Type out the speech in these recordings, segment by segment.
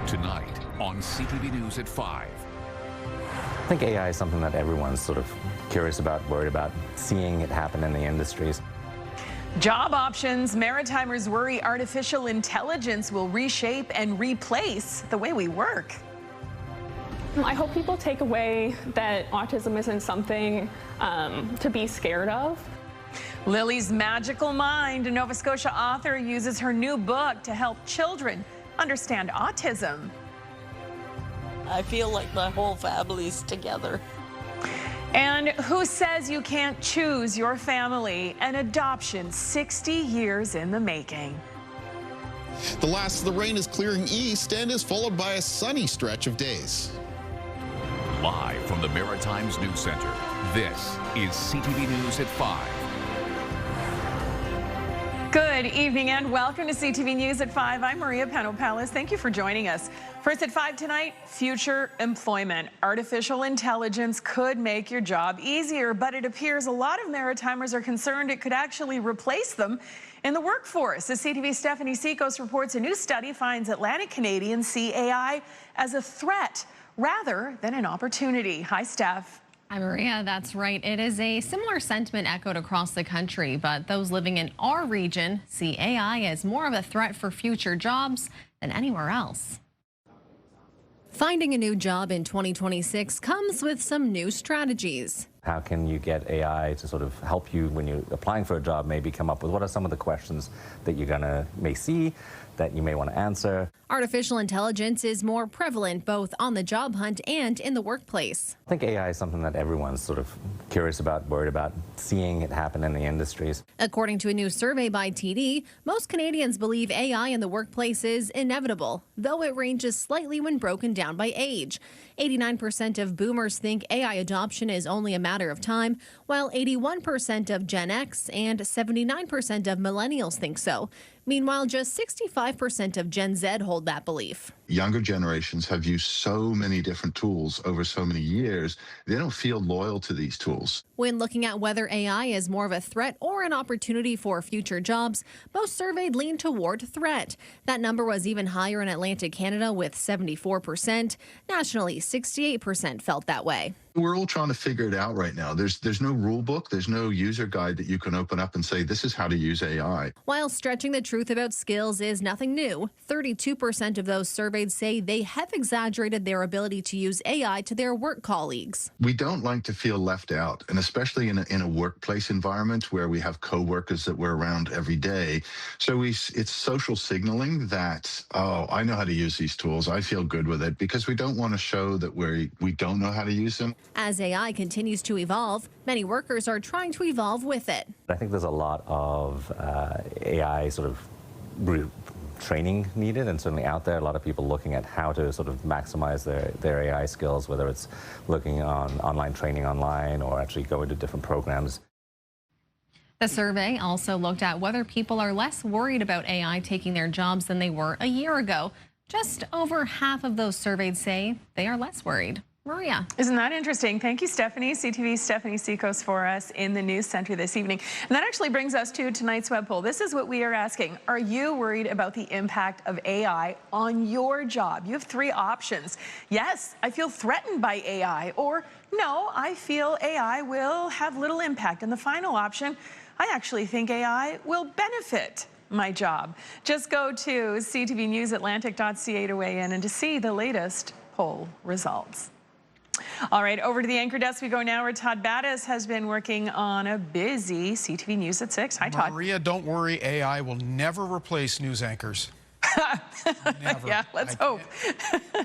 Tonight on CTV News at 5. I think AI is something that everyone's sort of curious about, worried about, seeing it happen in the industries. Job options. Maritimers worry artificial intelligence will reshape and replace the way we work. I hope people take away that autism isn't something to be scared of. Lily's magical mind. A Nova Scotia author uses her new book to help children understand autism. I feel like my whole family's together. And who says you can't choose your family? An adoption 60 years in the making. The last of the rain is clearing east and is followed by a sunny stretch of days. Live from the Maritimes News Center, this is CTV News at 5. Good evening and welcome to CTV News at 5. I'm Maria Panopalis. Thank you for joining us. First at 5 tonight, future employment. Artificial intelligence could make your job easier, but it appears a lot of Maritimers are concerned it could actually replace them in the workforce. As CTV's Stephanie Seacos reports, a new study finds Atlantic Canadians see AI as a threat rather than an opportunity. Hi, Steph. Hi, Maria. That's right. It is a similar sentiment echoed across the country, but those living in our region see AI as more of a threat for future jobs than anywhere else. Finding a new job in 2026 comes with some new strategies. How can you get AI to sort of help you when you're applying for a job, maybe come up with what are some of the questions that you're may see that you may want to answer? Artificial intelligence is more prevalent both on the job hunt and in the workplace. I think AI is something that everyone's sort of curious about, worried about, seeing it happen in the industries. According to a new survey by TD, most Canadians believe AI in the workplace is inevitable, though it ranges slightly when broken down by age. 89% of boomers think AI adoption is only a matter of time, while 81% of Gen X and 79% of millennials think so. Meanwhile, just 65% of Gen Z hold that belief. Younger generations have used so many different tools over so many years, they don't feel loyal to these tools. When looking at whether AI is more of a threat or an opportunity for future jobs, most surveyed lean toward threat. That number was even higher in Atlantic Canada with 74%. Nationally, 68% felt that way. We're all trying to figure it out right now. There's no rule book, there's no user guide that you can open up and say, this is how to use AI. While stretching the truth about skills is nothing new, 32% of those surveyed say they have exaggerated their ability to use AI to their work colleagues. We don't like to feel left out, and especially in a workplace environment where we have coworkers that we're around every day. So it's social signaling that, oh, I know how to use these tools, I feel good with it, because we don't want to show that we don't know how to use them. As AI continues to evolve, many workers are trying to evolve with it. I think there's a lot of AI sort of training needed, and certainly out there, a lot of people looking at how to sort of maximize their AI skills, whether it's looking on online training online or actually going to different programs. The survey also looked at whether people are less worried about AI taking their jobs than they were a year ago. Just over half of those surveyed say they are less worried. Maria. Isn't that interesting? Thank you, Stephanie. CTV's Stephanie Seacos for us in the news center this evening. And that actually brings us to tonight's web poll. This is what we are asking. Are you worried about the impact of AI on your job? You have 3 options. Yes, I feel threatened by AI. Or no, I feel AI will have little impact. And the final option, I actually think AI will benefit my job. Just go to ctvnewsatlantic.ca to weigh in and to see the latest poll results. All right, over to the anchor desk we go now, where Todd Battis has been working on a busy CTV News at 6. Hi, Todd. Maria, don't worry. AI will never replace news anchors. Never. Yeah, let's hope.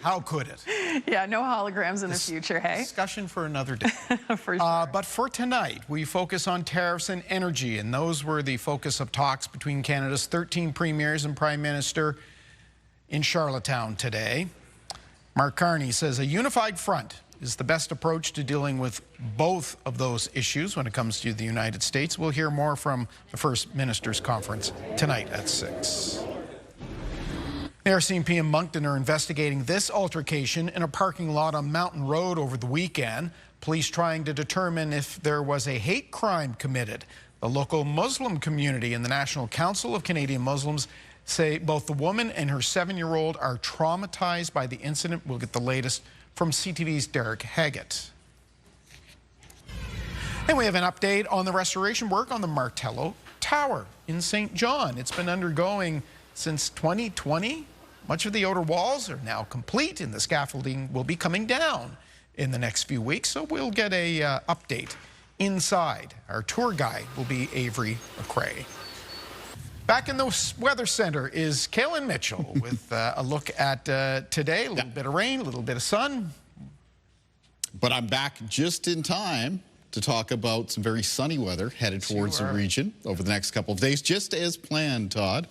How could it? Yeah, no holograms in the future, hey? Discussion for another day. For sure. But for tonight, we focus on tariffs and energy, and those were the focus of talks between Canada's 13 premiers and Prime Minister in Charlottetown today. Mark Carney says a unified front is the best approach to dealing with both of those issues when it comes to the United States. We'll hear more from the First Ministers' Conference tonight at 6. The RCMP in Moncton are investigating this altercation in a parking lot on Mountain Road over the weekend. Police trying to determine if there was a hate crime committed. The local Muslim community and the National Council of Canadian Muslims say both the woman and her 7-year-old are traumatized by the incident. We'll get the latest from CTV's Derek Haggett. And we have an update on the restoration work on the Martello Tower in St. John. It's been undergoing since 2020. Much of the outer walls are now complete, and the scaffolding will be coming down in the next few weeks, so we'll get a update inside. Our tour guide will be Avery McCrae. Back in the Weather Center is Kaylin Mitchell with a look at today. A little bit of rain, a little bit of sun. But I'm back just in time to talk about some very sunny weather headed towards the region over the next couple of days, just as planned, Todd.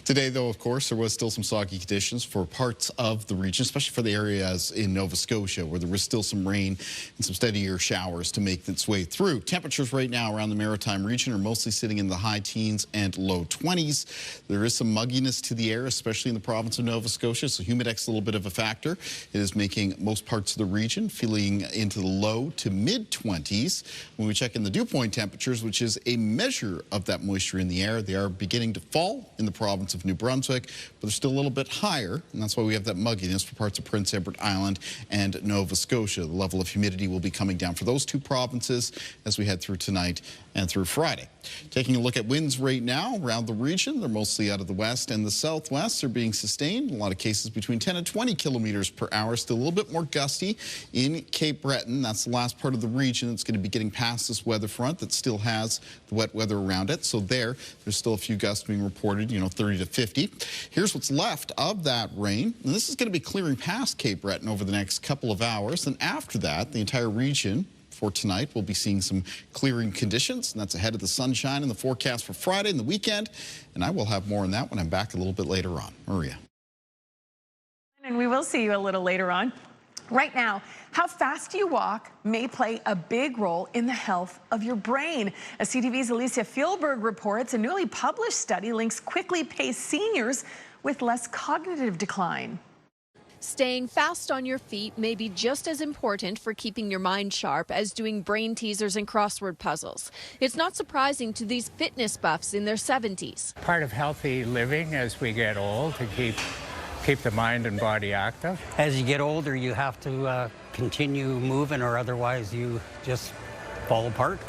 Today, though, of course, there was still some soggy conditions for parts of the region, especially for the areas in Nova Scotia, where there was still some rain and some steadier showers to make its way through. Temperatures right now around the Maritime region are mostly sitting in the high teens and low 20s. There is some mugginess to the air, especially in the province of Nova Scotia, so humidex a little bit of a factor. It is making most parts of the region feeling into the low to mid-20s. When we check in the dew point temperatures, which is a measure of that moisture in the air, they are beginning to fall in the province of New Brunswick, but they're still a little bit higher, and that's why we have that mugginess for parts of Prince Edward Island and Nova Scotia. The level of humidity will be coming down for those two provinces as we head through tonight and through Friday. Taking a look at winds right now around the region, they're mostly out of the west and the southwest. They're being sustained. A lot of cases between 10 and 20 kilometers per hour. Still a little bit more gusty in Cape Breton. That's the last part of the region that's going to be getting past this weather front that still has the wet weather around it. So there's still a few gusts being reported, 30 to 50. Here's what's left of that rain. And this is going to be clearing past Cape Breton over the next couple of hours. And after that, the entire region for tonight, we'll be seeing some clearing conditions, and that's ahead of the sunshine in the forecast for Friday and the weekend. And I will have more on that when I'm back a little bit later on. Maria. And we will see you a little later on. Right now, how fast you walk may play a big role in the health of your brain. As CTV's Alicia Fieldberg reports, a newly published study links quickly paced seniors with less cognitive decline. Staying fast on your feet may be just as important for keeping your mind sharp as doing brain teasers and crossword puzzles. It's not surprising to these fitness buffs in their 70s. Part of healthy living as we get old to keep the mind and body active. As you get older, you have to continue moving, or otherwise you just fall apart.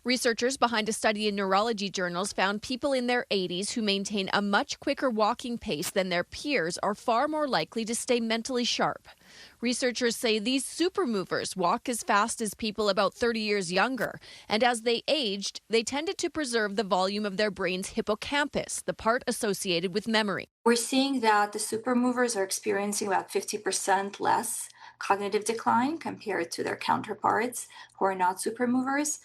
Researchers behind a study in neurology journals found people in their 80s who maintain a much quicker walking pace than their peers are far more likely to stay mentally sharp. Researchers say these super movers walk as fast as people about 30 years younger, and as they aged, they tended to preserve the volume of their brain's hippocampus, the part associated with memory. We're seeing that the super movers are experiencing about 50% less cognitive decline compared to their counterparts who are not super movers.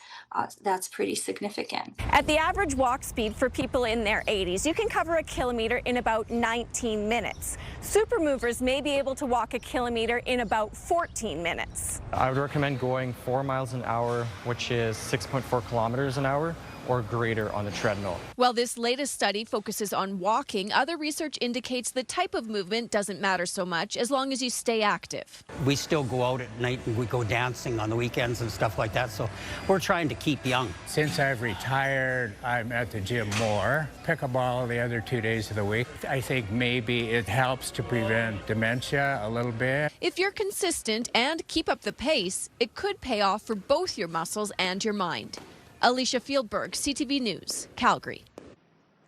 That's pretty significant. At the average walk speed for people in their 80s, you can cover a kilometer in about 19 minutes. Super movers may be able to walk a kilometer in about 14 minutes. I would recommend going 4 miles an hour, which is 6.4 kilometers an hour, or greater on the treadmill. While this latest study focuses on walking, other research indicates the type of movement doesn't matter so much as long as you stay active. We still go out at night and we go dancing on the weekends and stuff like that, so we're trying to keep young. Since I've retired, I'm at the gym more. Pickleball the other 2 days of the week. I think maybe it helps to prevent dementia a little bit. If you're consistent and keep up the pace, it could pay off for both your muscles and your mind. Alicia Fieldberg, CTV News, Calgary.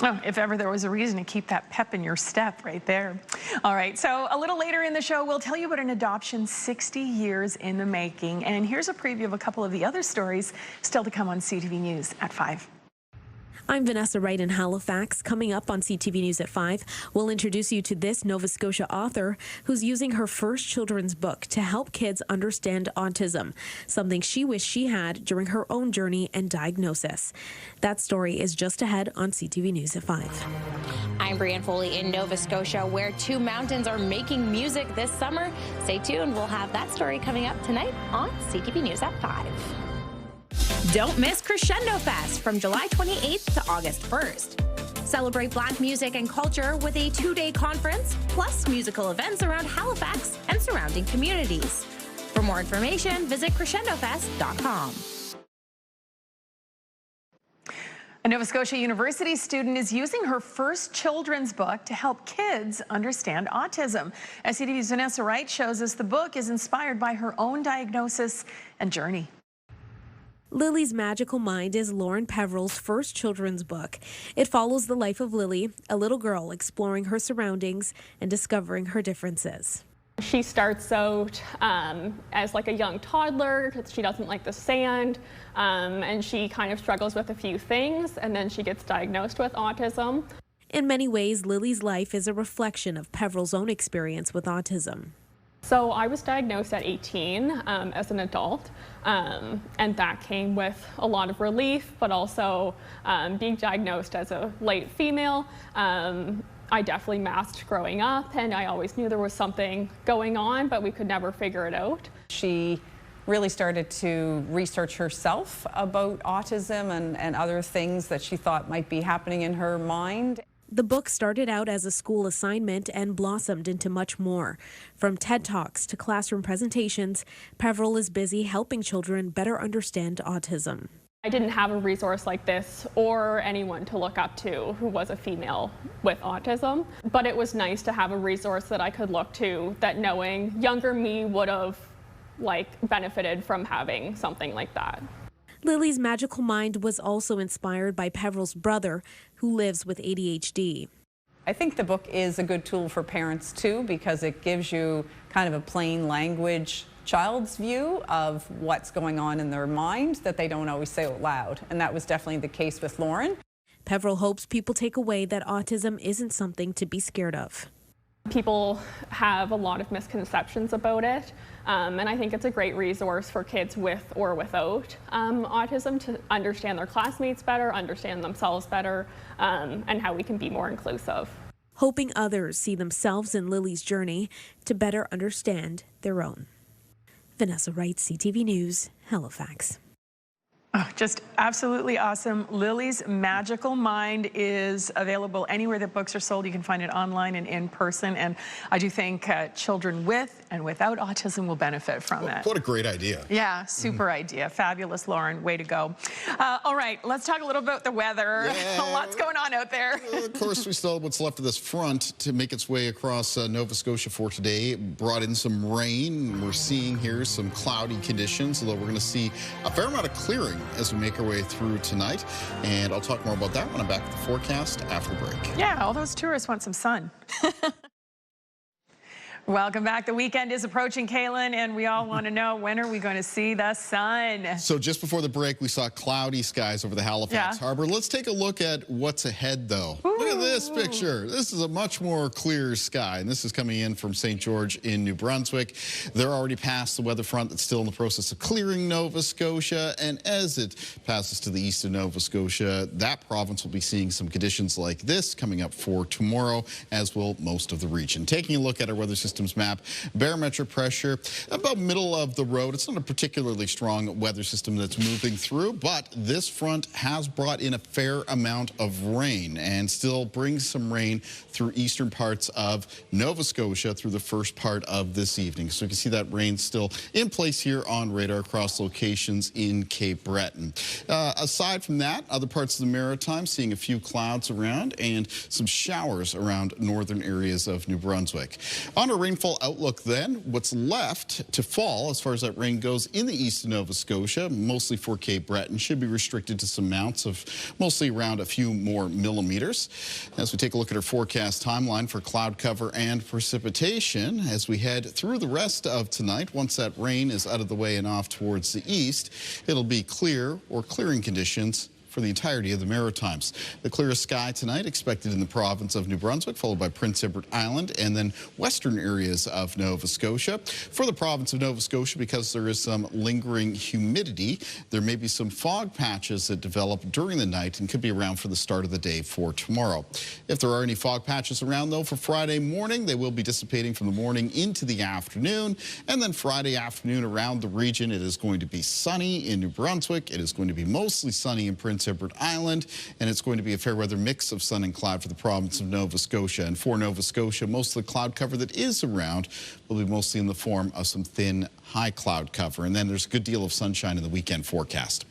Oh, if ever there was a reason to keep that pep in your step right there. All right, so a little later in the show, we'll tell you about an adoption 60 years in the making. And here's a preview of a couple of the other stories still to come on CTV News at 5. I'm Vanessa Wright in Halifax. Coming up on CTV News at 5, we'll introduce you to this Nova Scotia author who's using her first children's book to help kids understand autism, something she wished she had during her own journey and diagnosis. That story is just ahead on CTV News at 5. I'm Brianne Foley in Nova Scotia, where two mountains are making music this summer. Stay tuned. We'll have that story coming up tonight on CTV News at 5. Don't miss Crescendo Fest from July 28th to August 1st. Celebrate Black music and culture with a 2-day conference, plus musical events around Halifax and surrounding communities. For more information, visit crescendofest.com. A Nova Scotia University student is using her first children's book to help kids understand autism. CTV's Vanessa Wright shows us the book is inspired by her own diagnosis and journey. Lily's Magical Mind is Lauren Peveril's first children's book. It follows the life of Lily, a little girl exploring her surroundings and discovering her differences. She starts out as like a young toddler. She doesn't like the sand, and she kind of struggles with a few things, and then she gets diagnosed with autism. In many ways, Lily's life is a reflection of Peveril's own experience with autism. So I was diagnosed at 18 as an adult, and that came with a lot of relief, but also being diagnosed as a late female. I definitely masked growing up, and I always knew there was something going on, but we could never figure it out. She really started to research herself about autism and other things that she thought might be happening in her mind. The book started out as a school assignment and blossomed into much more. From TED Talks to classroom presentations, Peveril is busy helping children better understand autism. I didn't have a resource like this or anyone to look up to who was a female with autism, but it was nice to have a resource that I could look to that knowing younger me would have benefited from having something like that. Lily's Magical Mind was also inspired by Peveril's brother, who lives with ADHD. I think the book is a good tool for parents too, because it gives you kind of a plain language child's view of what's going on in their mind that they don't always say out loud. And that was definitely the case with Lauren. Peveril hopes people take away that autism isn't something to be scared of. People have a lot of misconceptions about it, and I think it's a great resource for kids with or without autism to understand their classmates better, understand themselves better, and how we can be more inclusive. Hoping others see themselves in Lily's journey to better understand their own. Vanessa Wright, CTV News, Halifax. Oh, just absolutely awesome. Lily's Magical Mind is available anywhere that books are sold. You can find it online and in person. And I do think children with and without autism will benefit from it. What a great idea. Yeah, super idea. Fabulous, Lauren. Way to go. All right, let's talk a little about the weather. Yeah. Lots going on out there. Of course, we still have what's left of this front to make its way across Nova Scotia for today. It brought in some rain. We're seeing here some cloudy conditions, although we're going to see a fair amount of clearing as we make our way through tonight. And I'll talk more about that when I'm back with the forecast after the break. Yeah, all those tourists want some sun. Welcome back. The weekend is approaching, Kaylin, and we all want to know, when are we going to see the sun? So just before the break, we saw cloudy skies over the Halifax Harbor. Let's take a look at what's ahead, though. Ooh. Look at this picture. This is a much more clear sky, and this is coming in from St. George in New Brunswick. They're already past the weather front that's still in the process of clearing Nova Scotia, and as it passes to the east of Nova Scotia, that province will be seeing some conditions like this coming up for tomorrow, as will most of the region. Taking a look at our weather system map, barometric pressure about middle of the road. It's not a particularly strong weather system that's moving through, but this front has brought in a fair amount of rain and still brings some rain through eastern parts of Nova Scotia through the first part of this evening. So you can see that rain still in place here on radar across locations in Cape Breton. Aside from that, other parts of the Maritimes seeing a few clouds around and some showers around northern areas of New Brunswick. On a rainfall outlook then, what's left to fall as far as that rain goes in the east of Nova Scotia, mostly for Cape Breton, should be restricted to some amounts of mostly around a few more millimeters. As we take a look at our forecast timeline for cloud cover and precipitation, as we head through the rest of tonight, once that rain is out of the way and off towards the east, it'll be clear or clearing conditions for the entirety of the Maritimes. The clearest sky tonight expected in the province of New Brunswick, followed by Prince Edward Island and then western areas of Nova Scotia. For the province of Nova Scotia, because there is some lingering humidity, there may be some fog patches that develop during the night and could be around for the start of the day for tomorrow. If there are any fog patches around, though, for Friday morning, they will be dissipating from the morning into the afternoon. And then Friday afternoon around the region, it is going to be sunny in New Brunswick. It is going to be mostly sunny in Prince Edward Island, and it's going to be a fair weather mix of sun and cloud for the province of Nova Scotia. And for Nova Scotia, most of the cloud cover that is around will be mostly in the form of some thin high cloud cover. And then there's a good deal of sunshine in the weekend forecast.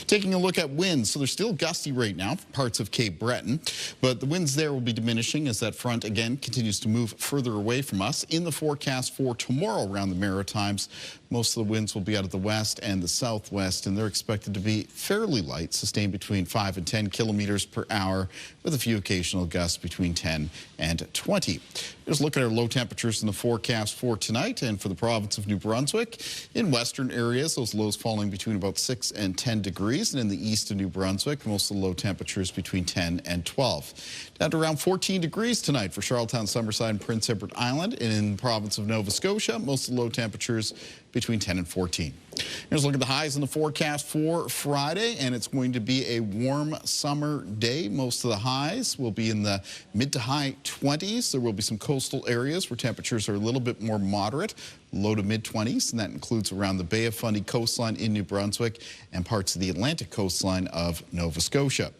Taking a look at winds, so they're still gusty right now for parts of Cape Breton, but the winds there will be diminishing as that front again continues to move further away from us. In the forecast for tomorrow around the Maritimes, most of the winds will be out of the west and the southwest, and they're expected to be fairly light, sustained between 5 and 10 kilometers per hour, with a few occasional gusts between 10 and 20. Just look at our low temperatures in the forecast for tonight and for the province of New Brunswick. In western areas, those lows falling between about 6 and 10 degrees, and in the east of New Brunswick, most of the low temperatures between 10 and 12. Down to around 14 degrees tonight for Charlottetown, Summerside, and Prince Edward Island. And in the province of Nova Scotia, most of the low temperatures between 10 and 14. Here's a look at the highs in the forecast for Friday, and it's going to be a warm summer day. Most of the highs will be in the mid to high 20s. There will be some coastal areas where temperatures are a little bit more moderate, low to mid 20s, and that includes around the Bay of Fundy coastline in New Brunswick and parts of the Atlantic coastline of Nova Scotia.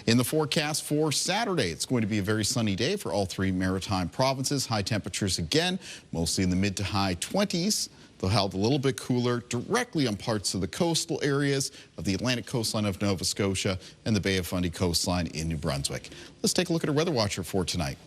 In the forecast for Saturday, it's going to be a very sunny day for all three maritime provinces. High temperatures again, mostly in the mid to high 20s. They'll held a little bit cooler directly on parts of the coastal areas of the Atlantic coastline of Nova Scotia and the Bay of Fundy coastline in New Brunswick. Let's take a look at our weather watcher for tonight.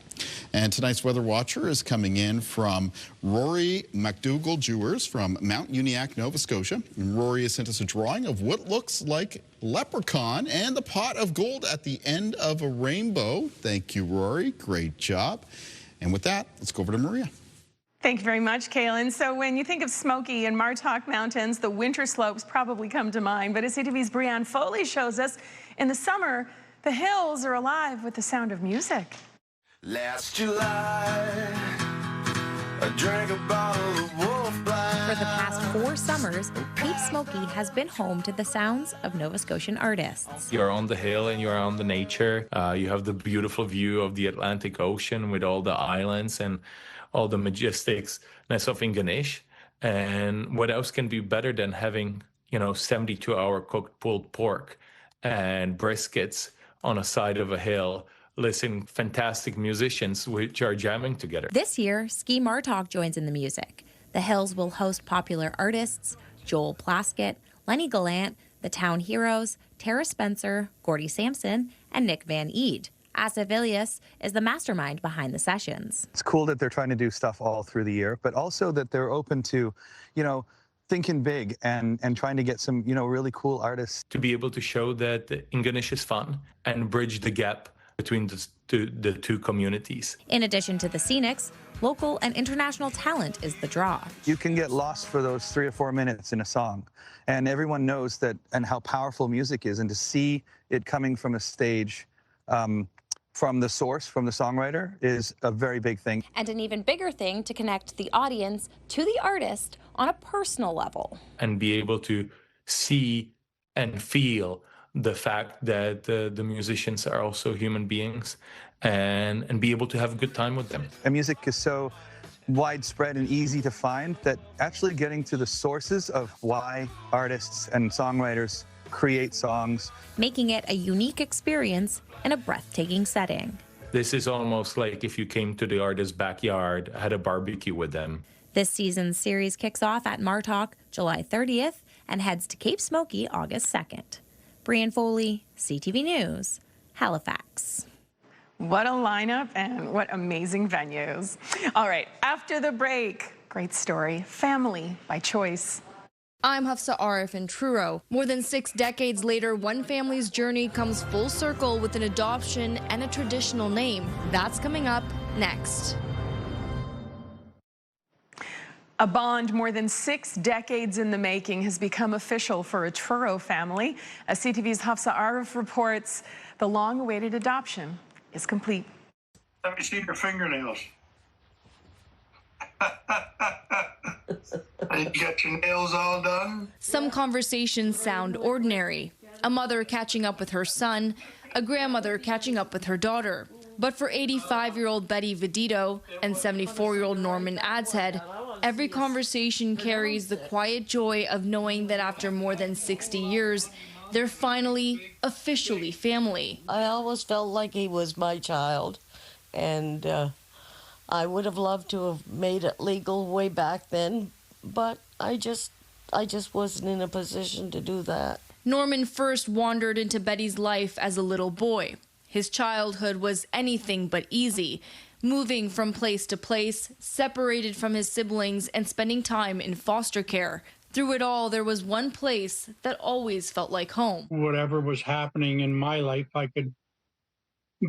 And tonight's weather watcher is coming in from Rory McDougall-Jewers from Mount Uniacke, Nova Scotia. And Rory has sent us a drawing of what looks like leprechaun and the pot of gold at the end of a rainbow. Thank you, Rory. Great job. And with that, let's go over to Maria. Thank you very much, Kaylin. So when you think of Smoky and Martok Mountains, the winter slopes probably come to mind. But as CTV's Brianne Foley shows us, in the summer, the hills are alive with the sound of music. Last July, I drank a bottle of Wolf Black. For the past 4 summers, Cape Smoky has been home to the sounds of Nova Scotian artists. You're on the hill and you're on the nature. You have the beautiful view of the Atlantic Ocean with all the islands and all the majesticness of Ingonish. And what else can be better than having, 72-hour cooked pulled pork and briskets on a side of a hill, listening to fantastic musicians which are jamming together. This year, Ski Martok joins in the music. The hills will host popular artists Joel Plaskett, Lenny Gallant, the Town Heroes, Tara Spencer, Gordy Sampson, and Nick Van Eed. Asif Ilyas is the mastermind behind the sessions. It's cool that they're trying to do stuff all through the year, but also that they're open to, thinking big and trying to get some, really cool artists. To be able to show that Ingonish is fun and bridge the gap between the two communities. In addition to the scenics, local and international talent is the draw. You can get lost for those 3 or 4 minutes in a song, and everyone knows that and how powerful music is, and to see it coming from a stage, from the source, from the songwriter, is a very big thing. And an even bigger thing to connect the audience to the artist on a personal level. And be able to see and feel the fact that the musicians are also human beings and be able to have a good time with them. And music is so widespread and easy to find that actually getting to the sources of why artists and songwriters create songs, making it a unique experience in a breathtaking setting. This is almost like if you came to the artist's backyard, had a barbecue with them. This season's series kicks off at Martok July 30th and heads to Cape Smoky August 2nd. Brianne Foley, CTV News, Halifax. What a lineup and what amazing venues. All right, after the break, great story, family by choice. I'm Hafsa Arif in Truro. More than 6 decades later, one family's journey comes full circle with an adoption and a traditional name. That's coming up next. A bond more than 6 decades in the making has become official for a Truro family. As CTV's Hafsa Arif reports, the long-awaited adoption is complete. Let me see your fingernails. And you got your nails all done? Some conversations sound ordinary. A mother catching up with her son, a grandmother catching up with her daughter. But for 85-year-old Betty Vidito and 74-year-old Norman Adshead, every conversation carries the quiet joy of knowing that after more than 60 years, they're finally officially family. I always felt like he was my child, and I would have loved to have made it legal way back then, but I just wasn't in a position to do that. Norman first wandered into Betty's life as a little boy. His childhood was anything but easy, moving from place to place, separated from his siblings, and spending time in foster care. Through it all, there was one place that always felt like home. Whatever was happening in my life, I could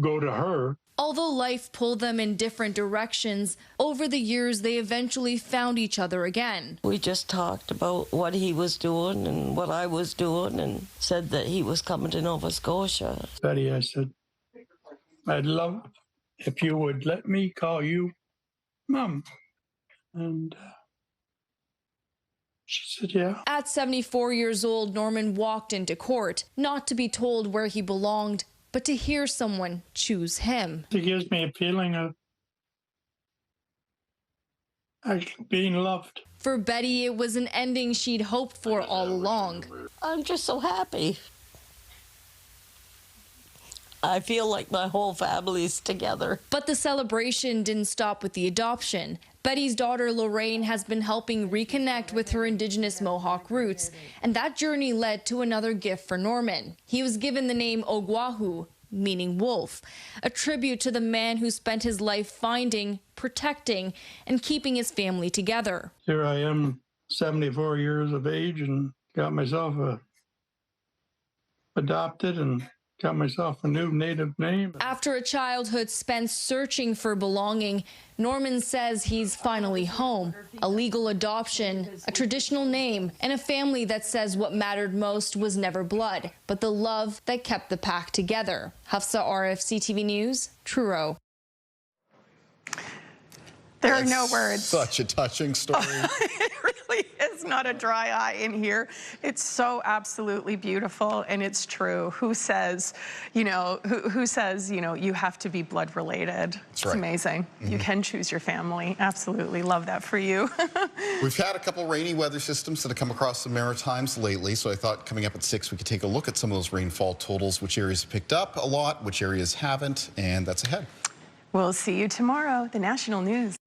go to her. Although life pulled them in different directions, over the years they eventually found each other again. We just talked about what he was doing and what I was doing and said that he was coming to Nova Scotia. Betty, I said, I'd love if you would let me call you Mom. And she said, yeah. At 74 years old, Norman walked into court, not to be told where he belonged, but to hear someone choose him. It gives me a feeling of actually being loved. For Betty, it was an ending she'd hoped for all along. I'm just so happy. I feel like my whole family's together. But the celebration didn't stop with the adoption. Betty's daughter, Lorraine, has been helping reconnect with her Indigenous Mohawk roots, and that journey led to another gift for Norman. He was given the name Ogwahu, meaning wolf, a tribute to the man who spent his life finding, protecting, and keeping his family together. Here I am, 74 years of age, and got myself adopted and got myself a new native name. After a childhood spent searching for belonging, Norman says he's finally home. A legal adoption, a traditional name, and a family that says what mattered most was never blood, but the love that kept the pack together. Hafsa Arif, CTV News, Truro. There are no words. Such a touching story. It really is not a dry eye in here. It's so absolutely beautiful, and it's true. Who says, who says, you have to be blood related? It's right. amazing. You can choose your family. Absolutely. Love that for you. We've had a couple rainy weather systems that have come across the Maritimes lately, so I thought coming up at 6 we could take a look at some of those rainfall totals, which areas have picked up a lot, which areas haven't, and that's ahead. We'll see you tomorrow, the national news.